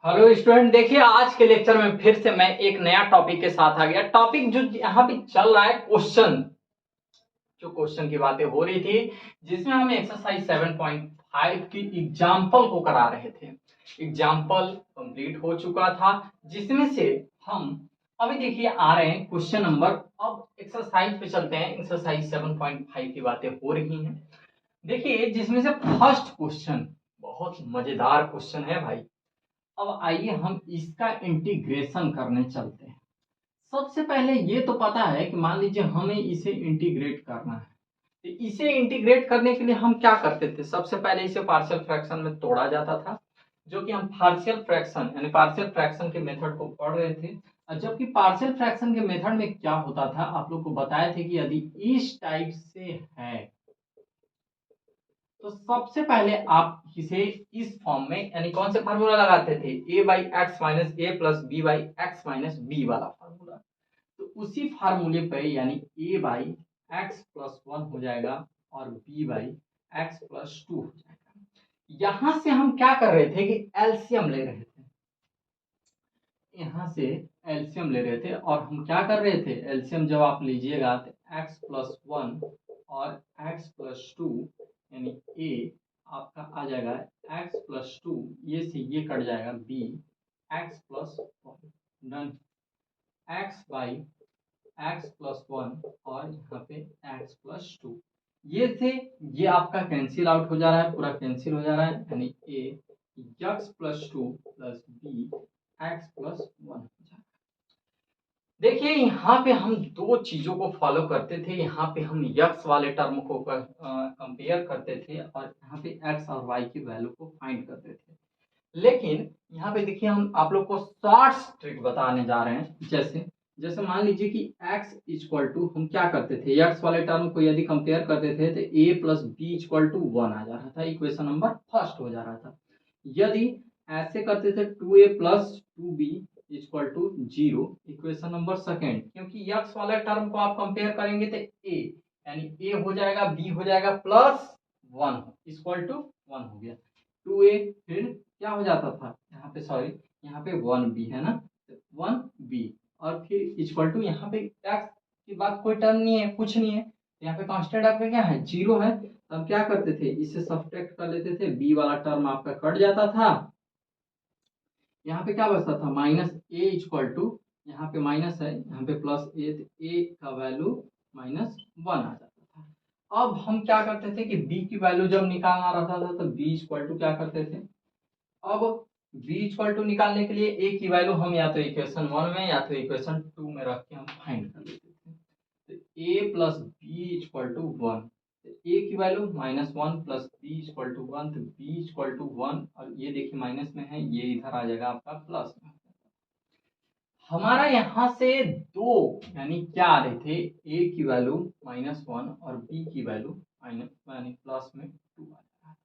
Hello student, देखिए आज के लेक्चर में फिर से मैं एक नया टॉपिक के साथ आ गया। टॉपिक जो यहाँ पे चल रहा है क्वेश्चन, जो क्वेश्चन की बातें हो रही थी, जिसमें हम एक्सरसाइज 7.5 की एग्जाम्पल को करा रहे थे। एग्जाम्पल कंप्लीट हो चुका था, जिसमें से हम अभी देखिए आ रहे हैं क्वेश्चन नंबर। अब एक्सरसाइज पे चलते हैं। एक्सरसाइज 7.5 की बातें हो रही हैं। देखिए जिसमें से फर्स्ट क्वेश्चन बहुत मजेदार क्वेश्चन है भाई। अब आइए हम इसका इंटीग्रेशन करने चलते हैं। सबसे पहले ये तो पता है कि मान लीजिए हमें इसे इंटीग्रेट करना है, तो इसे इंटीग्रेट करने के लिए हम क्या करते थे? सबसे पहले इसे पार्शियल फ्रैक्शन में तोड़ा जाता था, जो कि हम पार्शियल फ्रैक्शन यानी पार्शियल फ्रैक्शन के मेथड को पढ़ रहे थे। और जबकि पार्शियल फ्रैक्शन के मेथड में क्या होता था, आप लोग को बताया थे कि यदि इस टाइप से है तो सबसे पहले आप इसे इस फॉर्म में यानी कौन से फार्मूला लगाते थे? A by X minus A plus B by X minus B वाला फार्मूला। तो उसी फार्मूले पे यानी A by X plus one हो जाएगा और B by X plus two हो जाएगा। यहां से हम क्या कर रहे थे कि एलसीएम ले रहे थे। यहां से एलसीएम ले रहे थे और हम क्या कर रहे थे? एलसीएम जब आप लीजिएगा तो एक्स प्लस वन और एक्स प्लस टू यानी ए आपका आ जाएगा एक्स प्लस टू, ये से ये कट जाएगा B X plus one, done. X by X plus one और यहाँ पे एक्स प्लस टू, ये से ये आपका कैंसिल आउट हो जा रहा है, पूरा कैंसिल हो जा रहा है, यानी A X plus two plus B X plus one हो जाएगा। देखिए यहाँ पे हम दो चीजों को फॉलो करते थे। यहाँ पे हम यक्स वाले टर्म को कंपेयर करते थे और यहाँ पे एक्स और वाई की वैल्यू को फाइंड करते थे। लेकिन यहाँ पे देखिए हम आप लोग को शॉर्ट ट्रिक बताने जा रहे हैं। जैसे जैसे मान लीजिए कि x इक्वल टू हम क्या करते थे, x वाले टर्म को यदि कंपेयर करते थे तो a plus B equal to one आ जा रहा था, इक्वेशन नंबर फर्स्ट हो जा रहा था। यदि ऐसे करते थे 2a plus two B equal to zero, equation number second, क्योंकि x वाले टर्म को आप कंपेयर करेंगे तो a यानी a हो जाएगा, b हो जाएगा plus one equal to one हो गया। 2a फिर क्या हो जाता था यहाँ पे, सॉरी यहाँ पे वन बी है ना, वन बी और फिर इक्वल टू यहाँ पे एक्स की बात कोई टर्म नहीं है, कुछ नहीं है, यहाँ पे कांस्टेंट आपका क्या है? जीरो है। तो हम क्या करते थे? इससे सब्ट्रैक्ट कर लेते थे, बी वाला टर्म आपका कट जाता था। यहाँ पे क्या बचता था? माइनस ए इक्वल टू, यहाँ पे माइनस है, यहाँ पे प्लस ए, तो ए का वैल्यू माइनस वन आ जाता था। अब हम क्या करते थे कि b की वैल्यू जब निकालना रहता था तो b इक्वल टू क्या करते थे? अब b इक्वल टू निकालने के लिए a की वैल्यू हम या तो इक्वेशन वन में या तो इक्वेशन टू में रख के हम फाइंड कर लेते थे। तो a plus B equal to one, तो a की value minus one plus B equal to one, तो b इक्वल टू वन और ये देखिए माइनस में है, ये इधर आ जाएगा आपका प्लस में। हमारा यहाँ से दो यानी क्या आ रहे थे? a की वैल्यू माइनस वन और b की वैल्यू माइनस यानी प्लस में टू आ रहा है।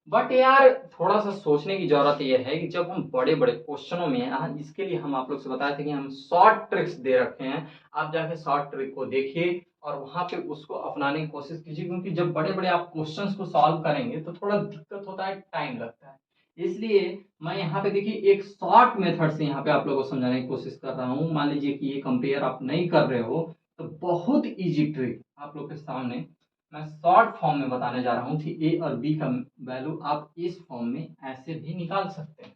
बट यार थोड़ा सा सोचने की जरूरत यह है कि जब हम बड़े बड़े क्वेश्चनों में, इसके लिए हम आप लोग से बताए थे कि हम शॉर्ट ट्रिक्स दे रखे हैं, आप जाके शॉर्ट ट्रिक को देखिए और वहां पे उसको अपनाने की कोशिश कीजिए, क्योंकि जब बड़े बड़े आप क्वेश्चंस को सॉल्व करेंगे तो थोड़ा दिक्कत होता है, टाइम लगता है। इसलिए मैं यहाँ पे देखिए एक शॉर्ट मेथड से यहाँ पे आप लोगों को समझाने की कोशिश कर रहा हूँ। मान लीजिए कि ये कंपेयर आप नहीं कर रहे हो तो बहुत इजी ट्रिक आप लोग के सामने मैं शॉर्ट फॉर्म में बताने जा रहा हूँ कि ए और बी का वैल्यू आप इस फॉर्म में ऐसे भी निकाल सकते हैं।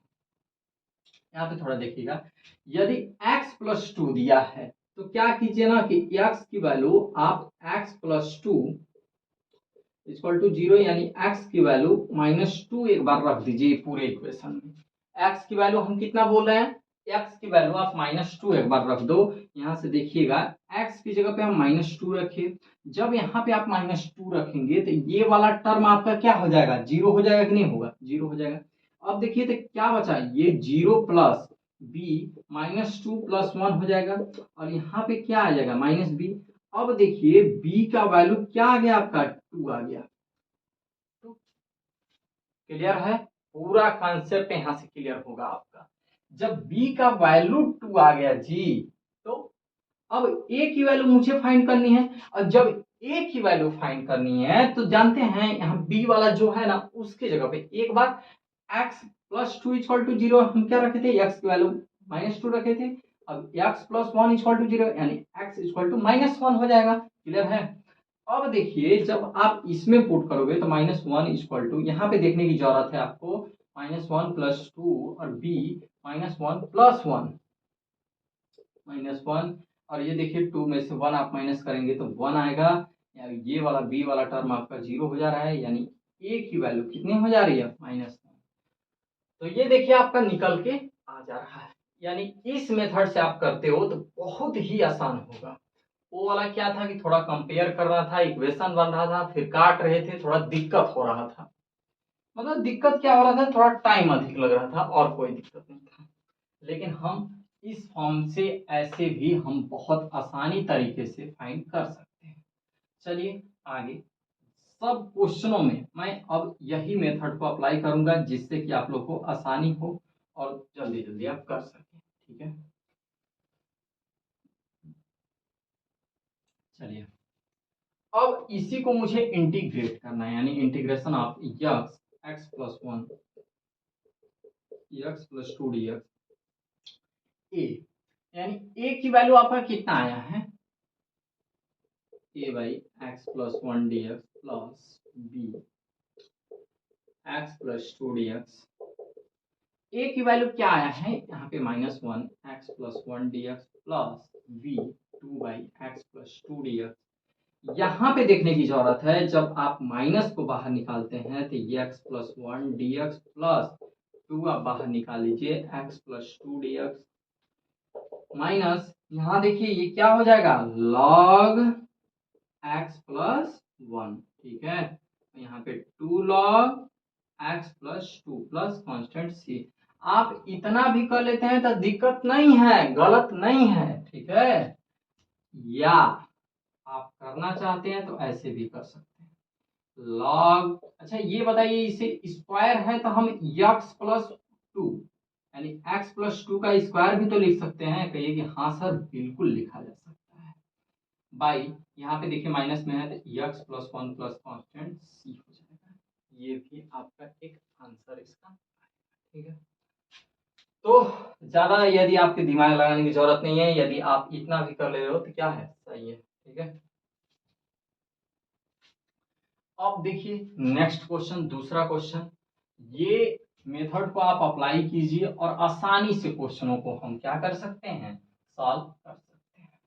यहाँ पे थोड़ा देखिएगा, यदि x प्लस टू दिया है तो क्या कीजिए ना कि x की वैल्यू आप x plus two equal to zero यानी x की वैल्यू माइनस टू एक बार रख दीजिए पूरे इक्वेशन में। x की वैल्यू हम कितना बोल रहे हैं? x की वैल्यू आप माइनस टू एक बार रख दो। यहाँ से देखिएगा x की जगह पे हम माइनस टू रखे, जब यहाँ पे आप माइनस टू रखेंगे तो ये वाला टर्म आपका क्या हो जाएगा? जीरो हो जाएगा कि नहीं होगा? जीरो हो जाएगा। अब देखिए तो क्या बचा? ये zero plus B minus two plus one हो जाएगा और यहाँ पे क्या आ जाएगा? Minus B. अब देखिए b का वैल्यू क्या आ गया आपका? टू आ गया। क्लियर है? पूरा कॉन्सेप्ट यहां से क्लियर होगा आपका। जब b का वैल्यू टू आ गया जी, तो अब a की वैल्यू मुझे फाइंड करनी है और जब a की वैल्यू फाइंड करनी है तो जानते हैं यहाँ b वाला जो है ना उसके जगह पे एक बार x प्लस 2 इक्वल टू 0 हम क्या रखे थे, x की वैल्यू -2 रखे थे। अब x प्लस 1 इक्वल टू 0 यानी x इक्वल टू -1 हो जाएगा। क्लियर है। अब देखिए जब आप इसमें पुट करोगे तो -1 इक्वल टू, यहाँ पे देखने की जरूरत है आपको, -1 प्लस 2 और b -1 प्लस 1 -1, और ये देखिए 2 में से 1 आप माइनस करेंगे तो 1 आएगा। ये वाला b वाला टर्म आपका 0 हो जा रहा है, यानी a की वैल्यू कितनी हो जा रही है, -1। तो ये देखिए आपका निकल के आ जा रहा है। यानी इस मेथड से आप करते हो तो बहुत ही आसान होगा। वो वाला क्या था कि थोड़ा कंपेयर कर रहा था, इक्वेशन बन रहा था, फिर काट रहे थे, थोड़ा दिक्कत हो रहा था। मतलब दिक्कत क्या हो रहा था, थोड़ा टाइम अधिक लग रहा था, और कोई दिक्कत नहीं था। लेकिन हम इस फॉर्म से ऐसे भी हम बहुत आसानी तरीके से फाइंड कर सकते हैं। चलिए आगे, सब क्वेश्चनों में मैं अब यही मेथड को अप्लाई करूंगा, जिससे कि आप लोग को आसानी हो और जल्दी जल्दी आप कर सकें। ठीक है, चलिए अब इसी को मुझे इंटीग्रेट करना है, यानी integration of x plus 1 x plus 2 dx a, यानी a की वैल्यू आपका कितना आया है, a by X plus 1 dx plus b x plus 2 dx। a की वैल्यू क्या आया है यहाँ पे, -1 x plus 1 dx plus v 2 by X plus 2 dx। यहाँ पे देखने की जरूरत है, जब आप माइनस को बाहर निकालते हैं तो ये x प्लस 1 dx प्लस 2 आप बाहर निकाल लीजिए x प्लस 2 dx माइनस, यहाँ देखिए ये क्या हो जाएगा, log x प्लस 1। ठीक है, यहाँ पे 2 log x plus 2 plus constant c। आप इतना भी कर लेते हैं तो दिक्कत नहीं है, गलत नहीं है। ठीक है, या आप करना चाहते हैं तो ऐसे भी कर सकते हैं log। अच्छा ये बताइए, इसे स्क्वायर है तो हम x प्लस 2 यानी x प्लस 2 का स्क्वायर भी तो लिख सकते हैं। कहिए कि हाँ सर बिल्कुल लिखा जा सकता है। बाई यहाँ पे देखिए माइनस में है तो x plus 1 plus constant c हो जाएगा। ये भी आपका एक आंसर इसका। ठीक है, तो ज्यादा यदि आपके दिमाग लगाने की जरूरत नहीं है, यदि आप इतना भी कर ले रहे हो तो क्या है, सही है। ठीक है, अब देखिए नेक्स्ट क्वेश्चन, दूसरा क्वेश्चन। ये मेथड को आप अप्लाई कीजिए और आसानी से क्वेश्चनों को हम क्या कर सकते हैं, सॉल्व कर सकते हैं।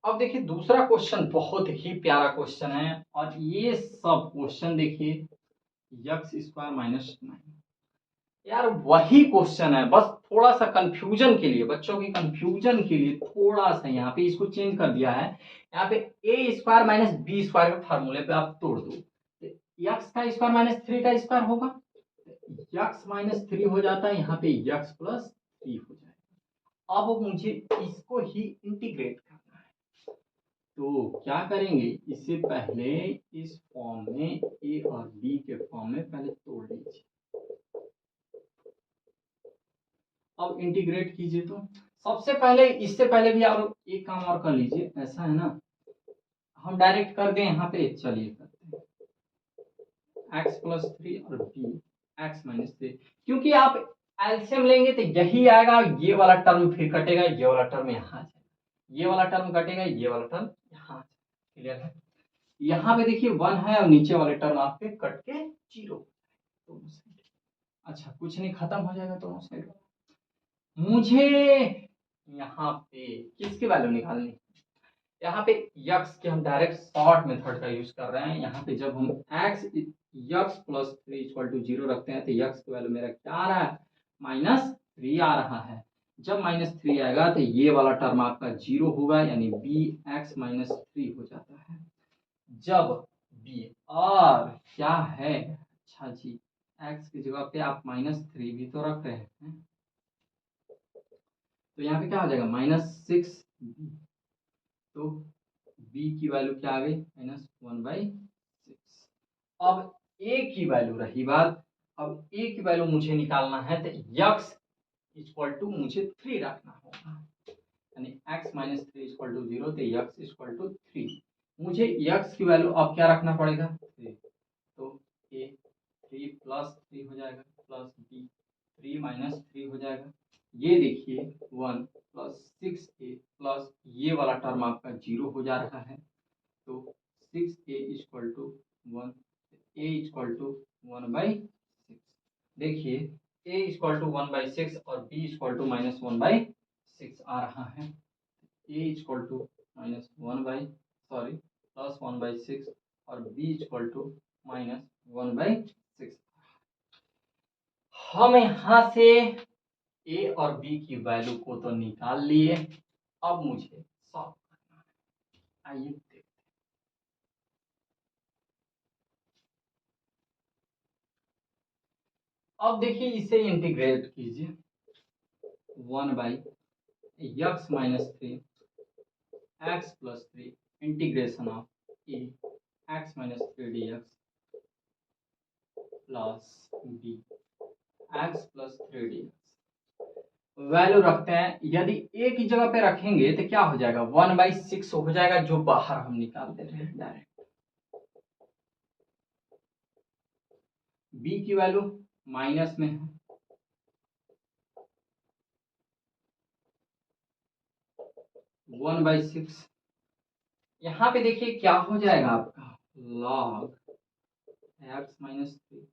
अब देखिए दूसरा क्वेश्चन बहुत ही प्यारा क्वेश्चन है, और ये सब क्वेश्चन देखिए x स्क्वायर माइनस 9, यार वही क्वेश्चन है, बस थोड़ा सा कंफ्यूजन के लिए, बच्चों की कंफ्यूजन के लिए थोड़ा सा यहाँ पे इसको चेंज कर दिया है। यहाँ पे a square minus B square के फार्मूले पे आप तोड़ दो, एक्स का स्क्वायर माइनस 3 का स्क्वायर होगा, एक्स माइनस 3 हो जाता है, यहाँ पे एक्स प्लस 3 हो जाएगा। अब मुझे इसको ही इंटीग्रेट करना है, तो क्या करेंगे, इससे पहले इस फॉर्म में a और b के फॉर्म में पहले तोड़ लीजिए। अब इंटीग्रेट कीजिए, तो सबसे पहले, इससे पहले भी आप एक काम और कर लीजिए, ऐसा है ना, हम डायरेक्ट कर दें यहाँ पे, चलिए करते हैं x प्लस 3 और b x माइनस 3, क्योंकि आप एलसीएम लेंगे तो यही आएगा, ये वाला टर्म फिर कटेगा, ये वाला टर्म यहाँ आ जाएगा, ये वाला टर्म कटेगा, ये वाला टर्म यहाँ आ जाएगा। क्लियर है, यहाँ पे देखिए 1 है और नीचे वाले टर्म आपके कट के 0 दोनों साइड। अच्छा कुछ नहीं, खत्म हो जाएगा दोनों साइड। मुझे यहाँ पे किसकी वैल्यू निकालनी है, यहाँ पे यक्स के हम डायरेक्ट शॉर्ट मेथड का यूज कर रहे हैं। यहाँ पे जब हम x यक्स प्लस 3 इक्वल टू 0 रखते हैं तो यक्स की वैल्यू मेरा क्या आ रहा है, -3 आ रहा है। जब -3 आएगा तो ये वाला टर्म आपका 0 होगा, यानी बी एक्स -3 हो जाता है। जब b, और क्या है, अच्छा जी, x की जगह पे आप -3 भी तो रख रहे हैं, तो यहाँ पे क्या हो जाएगा, -6। तो b की वैल्यू क्या आ गई, -1/6। अब a की वैल्यू रही बात, अब a की वैल्यू मुझे निकालना है तो x इक्वल टू मुझे 3 रखना होगा, यानी x -3 इक्वल टू 0, तो x इक्वल टू 3। मुझे x की वैल्यू अब क्या रखना पड़ेगा 3, तो a 3 प्लस 3 हो जाएगा प्लस b 3 माइनस 3 हो जाएगा। ये देखिए 1 प्लस 6a प्लस ये वाला टर्म आपका 0 हो जा रहा है, तो 6a equal to 1, a equal to 1/6। देखिए a इक्वल टू 1/6 और b इक्वल टू -1/6 आ रहा है। a इक्वल टू प्लस 1/6 और b इक्वल टू -1/6। हम यहाँ से a और b की वैल्यू को तो निकाल लिए, अब मुझे सॉल्व करना है। आइए देखते हैं। अब देखिए इसे इंटीग्रेट कीजिए 1/(x-3) x plus 3 integration of a x minus 3 dx plus b x plus 3 dx। Value रखते हैं, यदि a की जगह पे रखेंगे तो क्या हो जाएगा 1/6 हो जाएगा, जो बाहर हम निकाल दे रहे हैं डायरेक्ट। b की वैल्यू माइनस में है, वन बाई सिक्स। यहाँ पे देखिए क्या हो जाएगा आपका log x माइनस 3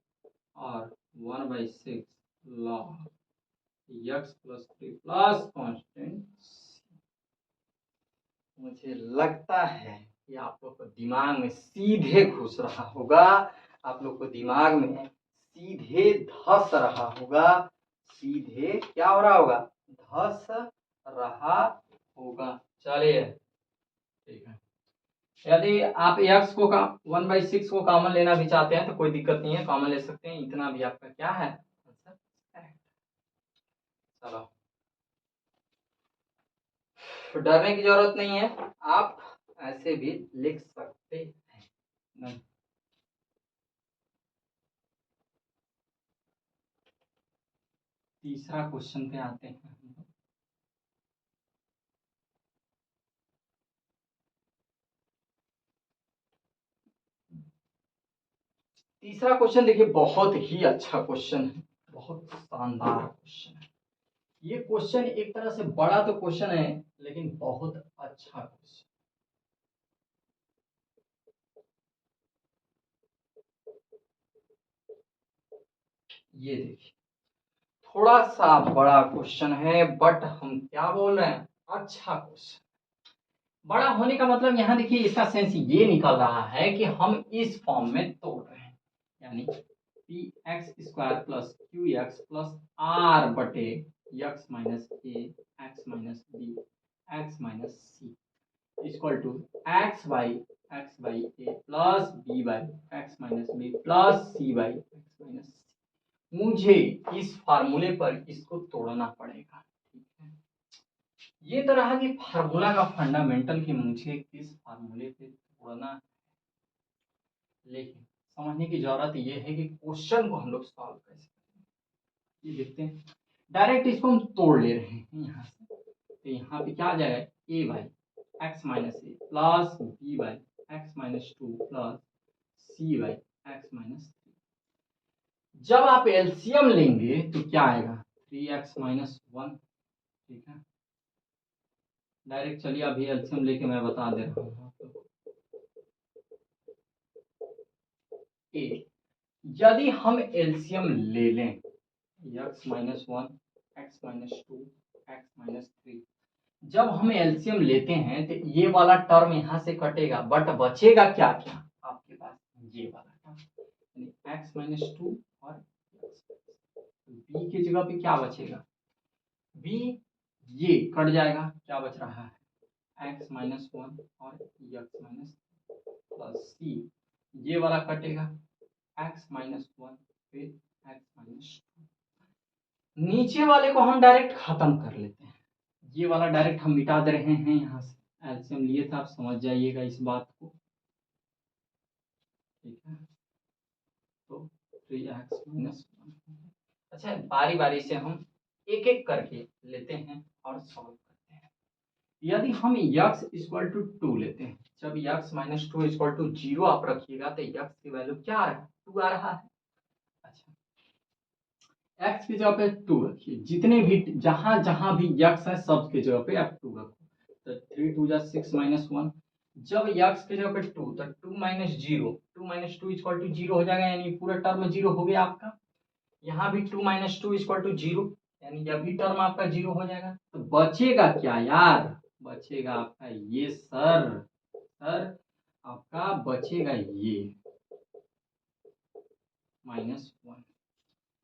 और 1/6 log x plus 3 plus constant. मुझे लगता है कि आप लोग को दिमाग में सीधे घुस रहा होगा, आप लोग को दिमाग में सीधे धस रहा होगा, सीधे क्या हो रहा होगा धस रहा होगा। चलिए ठीक है, यदि आप x को 1/6 को कॉमन लेना भी चाहते हैं तो कोई दिक्कत नहीं है, कॉमन ले सकते हैं, इतना भी आपका क्या है आंसर करेक्ट। चलो तो डरने की जरूरत नहीं है, आप ऐसे भी लिख सकते हैं। नहीं। तीसरा क्वेश्चन पे आते हैं। तीसरा क्वेश्चन देखिए बहुत ही अच्छा क्वेश्चन है, बहुत शानदार क्वेश्चन है। ये क्वेश्चन एक तरह से बड़ा तो क्वेश्चन है लेकिन बहुत अच्छा क्वेश्चन। ये देखिए थोड़ा सा बड़ा क्वेश्चन है बट हम क्या बोल रहे हैं अच्छा क्वेश्चन। बड़ा होने का मतलब यहाँ देखिए इसका सेंस ये निकल रहा है कि हम इस फॉर्म में तोड़ रहे हैं, यानी px² plus qx plus r बटे x minus A X minus B X minus C equal to x by A plus B by X minus B plus C by X minus C. मुझे इस फार्मूले पर इसको तोड़ना पड़ेगा, ठीक है। ये तो रहा कि फार्मूला का फंडामेंटल कि मुझे किस फार्मूले पे तोड़ना है, लेकिन समझने की जरूरत ये है कि क्वेश्चन को हम लोग सॉल्व कैसे करेंगे। ये देखते हैं, डायरेक्ट इसको हम तोड़ ले रहे हैं यहाँ से, तो यहाँ पे क्या आ जाएगा A by X minus A plus B by X minus 2 plus C by X minus 3। जब आप एलसीएम लेंगे तो क्या आएगा 3x माइनस 1, ठीक है। डायरेक्ट चलिए अभी एलसीएम लेके मैं बता दे रहा हूँ आपको। ए यदि हम एलसीएम ले लें x minus 1 x minus 2 x minus 3, जब हम एलसीएम लेते हैं तो ये वाला टर्म यहाँ से कटेगा बट बचेगा क्या क्या आपके पास ये वाला टर्म, यानी एक्स माइनस 2 और बी की जगह पे क्या बचेगा बी, ये कट जाएगा, क्या बच रहा है एक्स माइनस 1 और एक्स माइनस प्लस सी, ये वाला कटेगा एक्स माइनस 1 फिर एक्स माइनस 2। नीचे वाले को हम डायरेक्ट खत्म कर लेते हैं, ये वाला डायरेक्ट हम मिटा दे रहे हैं यहाँ से, एलसीएम लिए थे, आप समझ जाइएगा इस बात को, ठीक है। तो 3x माइनस 1। अच्छा बारी बारी से हम एक एक करके लेते हैं और सॉल्व करते हैं। यदि हम x इक्वल टू 2 लेते हैं, जब x माइनस 2 इक्वल टू 0 आप रखिएगा तो x की वैल्यू क्या आ रहा है, 2 आ रहा है। अच्छा, x की जगह पे 2 रखिए, जितने भी जहां जहां भी x है सब की जगह पे आप 2 रखो। तो 3 2 जा 6 माइनस 1, जब x की जगह पे 2 तो 2 माइनस 0, 2 माइनस 2 इक्वल टू 0 हो जाएगा, यानी पूरा टर्म 0 हो गया आपका। यहाँ भी 2 माइनस 2 इक्वल टू 0, यानी यह भी टर्म आपका 0 हो जाएगा। तो बचेगा क्या यार, बचेगा आपका ये सर, सर आपका बचेगा ये -1,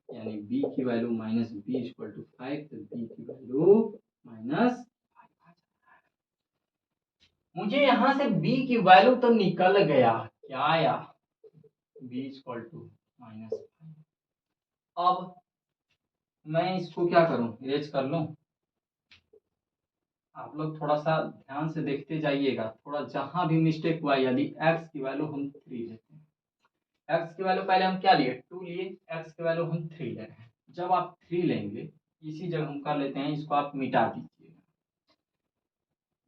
यानी b की value minus B equal to 5, तो b की वैल्यू -5। मुझे यहां से b की वैल्यू तो निकल गया, क्या आया, b इक्वल टू -5। अब मैं इसको क्या करूं, इरेज कर लूं। आप लोग थोड़ा सा ध्यान से देखते जाइएगा, थोड़ा जहां भी मिस्टेक हुआ, यदि x की वैल्यू हम 3 लेते हैं, x की वैल्यू पहले हम क्या लिए, 2 लिए, x की वैल्यू हम 3 ले रहे हैं। जब आप 3 लेंगे, इसी जगह हम कर लेते हैं, इसको आप मिटा दीजिएगा,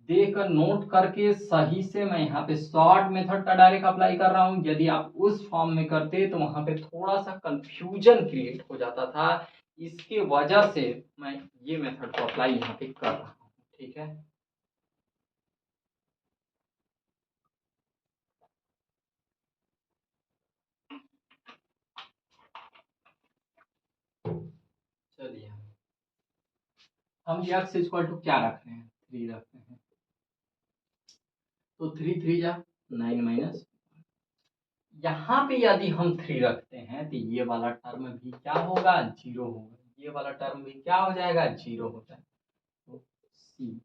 देखकर नोट करके सही से। मैं यहाँ पे शॉर्ट मेथड का डायरेक्ट अप्लाई कर रहा हूँ, यदि आप उस फॉर्म में करते तो वहां पे थोड़ा सा कंफ्यूजन क्रिएट हो जाता था, इसके वजह से मैं ये मेथड को अप्लाई यहाँ पे कर रहा हूँ, ठीक है। चलिए, हम x इक्वल टू क्या रख रहे हैं, 3 रख रहे हैं, तो 3 3 जा 9 माइनस, यहाँ पे यदि हम 3 रखते हैं तो ये वाला टर्म भी क्या होगा, 0 होगा, ये वाला टर्म भी क्या हो जाएगा, 0 हो जाएगा। तो सी,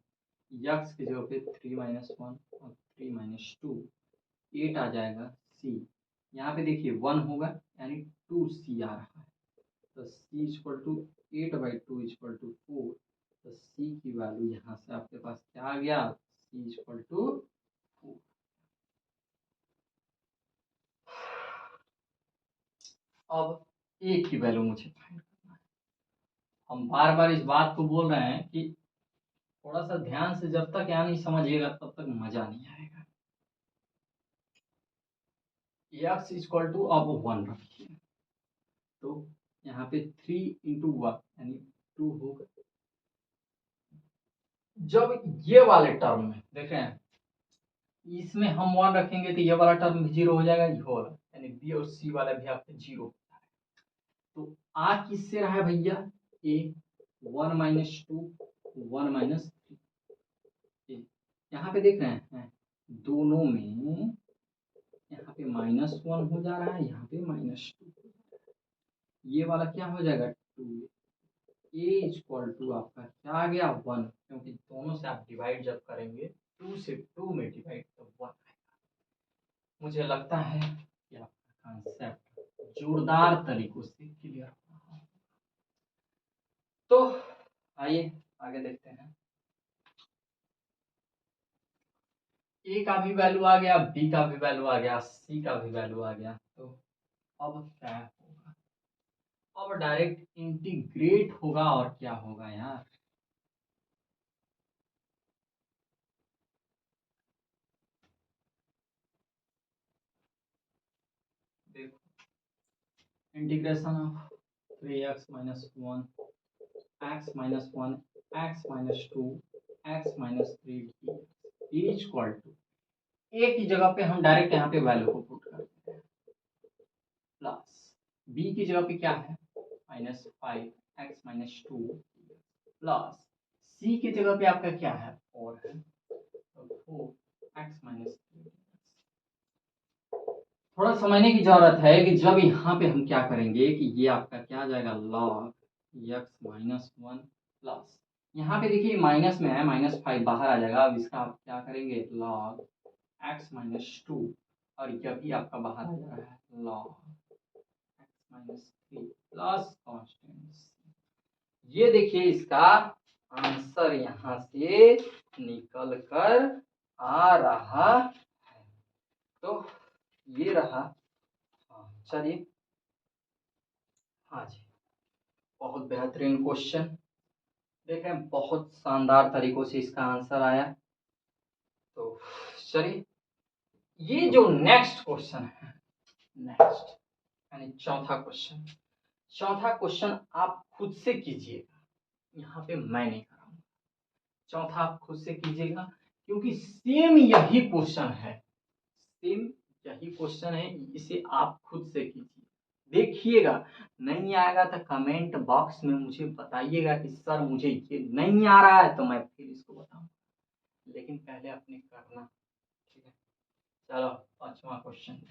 x की जगह पे 3 माइनस 1 और 3 माइनस 2, 8 आ जाएगा। सी, यहाँ पे देखिए 1 होगा, यानी 2c आ रहा है, तो c equal to 8/2 equal to 4, तो c की वैल्यू यहाँ से आपके पास क्या आ गया, c इक्वल टू 4। अब a की वैल्यू मुझे फाइंड करना है। हम बार बार इस बात को बोल रहे हैं कि थोड़ा सा ध्यान से, जब तक यहाँ नहीं समझिएगा तब तक मजा नहीं आएगा। x इक्वल टू अब 1 रखिए, तो यहाँ पे 3 इंटू 1 यानी 2 होगा। जब ये वाले टर्म में देख रहे हैं, इसमें हम 1 रखेंगे तो ये वाला टर्म भी 0 हो जाएगा, ये वाला यानी b और c वाला भी आपका 0 होता है। तो आ किससे रहा है भैया, a 1 माइनस 2 1 माइनस 3, यहाँ पे देख रहे हैं दोनों में, यहाँ पे -1 हो जा रहा है, यहाँ पे -2, ये वाला क्या हो जाएगा 2, ए इक्वल टू आपका क्या आ गया 1, क्योंकि दोनों से आप डिवाइड जब करेंगे 2 से 2 में डिवाइड तो 1 आएगा। मुझे लगता है कि आपका कॉन्सेप्ट जोरदार तरीकों से क्लियर हुआ। तो आइए आगे देखते हैं। ए का भी वैल्यू आ गया, बी का भी वैल्यू आ गया, सी का भी वैल्यू आ गया, तो अब क्या होगा, अब डायरेक्ट इंटीग्रेट होगा, और क्या होगा यार, देखो integration of 3x minus 1 x minus 1 x minus 2 x minus 3 is equal to, A की जगह पे हम डायरेक्ट यहाँ पे वैल्यू को पुट करते हैं, प्लस बी की जगह पे क्या है -5 x माइनस 2 प्लस सी की जगह पे आपका क्या है 4 है, तो 4 x माइनस 3। थोड़ा समझने की जरूरत है कि जब यहाँ पे हम क्या करेंगे कि ये आपका क्या आ जाएगा log x माइनस 1 प्लस, यहाँ पे देखिए माइनस में है, -5 बाहर आ जाएगा। अब इसका आप क्या करेंगे log x माइनस 2, और यह भी आपका बाहर आ जा रहा है log x minus 3 plus constant. ये देखिए इसका आंसर यहाँ से निकल कर आ रहा है, तो ये रहा। हाँ चलिए, हाँ जी, बहुत बेहतरीन क्वेश्चन, देखें बहुत शानदार तरीकों से इसका आंसर आया। तो चलिए ये जो नेक्स्ट क्वेश्चन है, नेक्स्ट यानी चौथा क्वेश्चन आप खुद से कीजिएगा, यहाँ पे मैं नहीं कराऊंगा। चौथा आप खुद से कीजिएगा क्योंकि सेम यही क्वेश्चन है, इसे आप खुद से कीजिए, देखिएगा। नहीं आएगा तो कमेंट बॉक्स में मुझे बताइएगा कि सर मुझे ये नहीं आ रहा है, तो मैं फिर इसको बताऊंगा, लेकिन पहले अपने करना, ठीक है। चलो 5वां क्वेश्चन।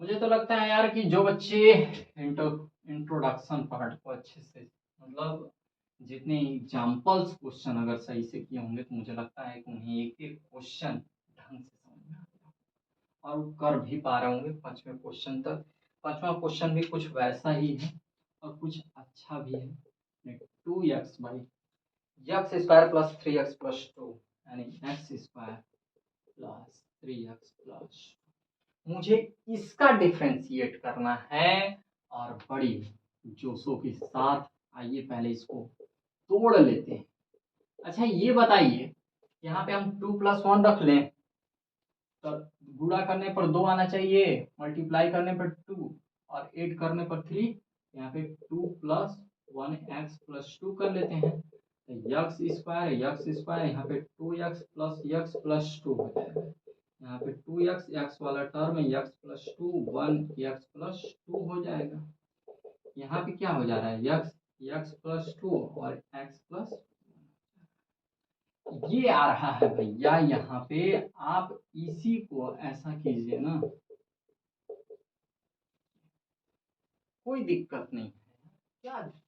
मुझे तो लगता है यार कि जो बच्चे इंट्रोडक्शन पार्ट को अच्छे से, मतलब जितने एग्जाम्पल्स क्वेश्चन अगर सही से किए होंगे, तो मुझे लगता है कि उन्हें एक एक क्वेश्चन ढंग से समझ में आएगा और वो कर भी पा रहे होंगे 5वें क्वेश्चन तक। 5वां क्वेश्चन भी कुछ वैसा ही है और कुछ अच्छा भी है। 2x by x square plus 3x plus 2 यानी x square plus 3x plus, मुझे इसका डिफ्रेंशिएट करना है और बड़ी जोशों के साथ आइए पहले इसको तोड़ लेते हैं। अच्छा ये बताइए, यहाँ पे हम 2 + 1 रख लें तो गुणा करने पर 2 आना चाहिए, मल्टीप्लाई करने पर 2 और ऐड करने पर 3। यहाँ पे 2 + 1x + 2 कर लेते हैं, तो एक्स स्क्वायर यहाँ पे 2x + x + 2 हो जाएगा। यहाँ पे 2x वाला टर्म x + 2 1x + 2 हो जाएगा। यहाँ पे क्या हो जा रहा है, x + 2 और x + ये आ रहा है भैया। यहाँ पे आप इसी को ऐसा कीजिए ना, कोई दिक्कत नहीं है, क्या दिक्कत है।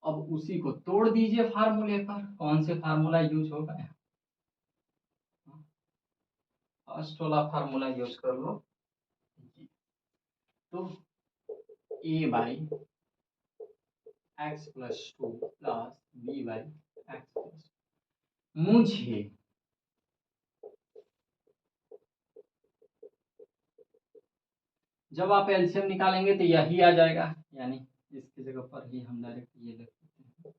अब उसी को तोड़ दीजिए फार्मूले पर। कौन से फार्मूला यूज होगा, फर्स्ट वाला फार्मूला यूज कर लो। तो a by x + 2 plus b by x + मुझे जब आप एलसीएम निकालेंगे तो यही आ जाएगा, यानी इसकी जगह पर ही हम डायरेक्ट ये लिख सकते हैं।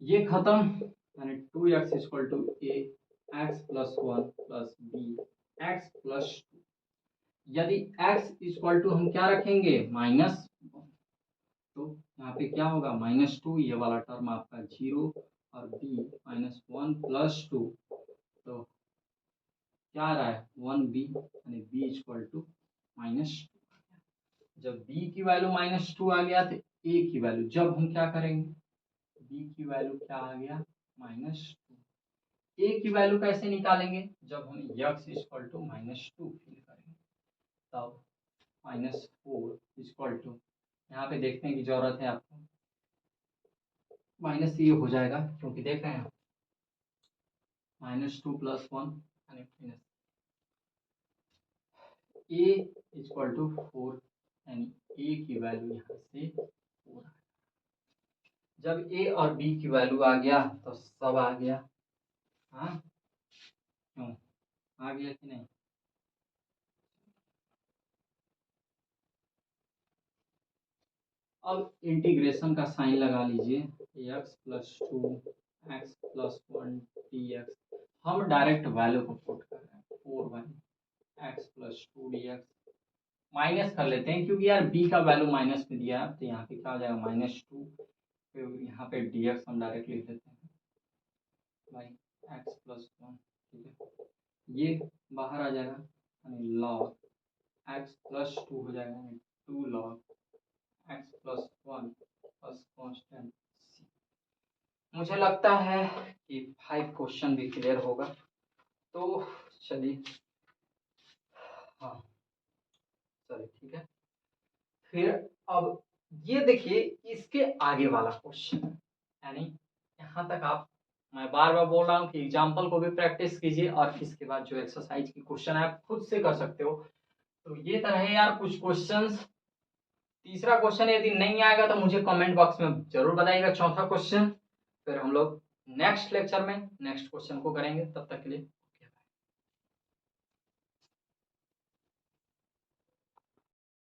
ये खत्म, यानी 2x = a x + 1 plus b x + 2। यदि x = हम क्या रखेंगे, -1, तो यहाँ पे क्या होगा -2, ये वाला टर्म आपका 0 और b -1 + 2, तो क्या आ रहा है 1b, यानी b = -2। जब b की वैल्यू -2 आ गया तो a की वैल्यू, जब हम क्या करेंगे, b की वैल्यू क्या आ गया -2। a की वैल्यू कैसे निकालेंगे, जब हम x = -2 फिल करेंगे, तब -4 यहाँ पे देखने की जरूरत है आपको, माइनस ये हो जाएगा क्योंकि देख रहे हैं -2 + 1 यानी a = 4, यानी a की वैल्यू यहाँ से 4 आ। जब a और b की वैल्यू आ गया तो सब आ गया। हाँ क्यों आ गया कि नहीं, अब इंटीग्रेशन का साइन लगा लीजिए, x + 2 x + 1 dx, हम डायरेक्ट वैल्यू को पुट कर रहे हैं 4 x + 2 dx, माइनस कर लेते हैं क्योंकि यार b का वैल्यू माइनस में दिया है, तो यहाँ पे क्या हो जाएगा -2, फिर यहाँ पे dx हम डायरेक्ट लिख लेते हैं बाई x + 1, ठीक है। ये बाहर आ जाएगा, यानी log x + 2 हो जाएगा, यानी 2 log x + 1 plus constant c। मुझे लगता है कि 5 क्वेश्चन भी क्लियर होगा, तो चलिए, हाँ चलिए ठीक है। फिर अब ये देखिए इसके आगे वाला क्वेश्चन, यानी यहाँ तक आप, मैं बार बार बोल रहा हूँ कि एग्जाम्पल को भी प्रैक्टिस कीजिए और इसके बाद जो एक्सरसाइज की क्वेश्चन है आप खुद से कर सकते हो। तो ये तरह यार कुछ क्वेश्चंस। तीसरा क्वेश्चन यदि नहीं आएगा तो मुझे कमेंट बॉक्स में जरूर बताइएगा। चौथा क्वेश्चन फिर हम लोग नेक्स्ट लेक्चर में नेक्स्ट क्वेश्चन को करेंगे। तब तक के लिए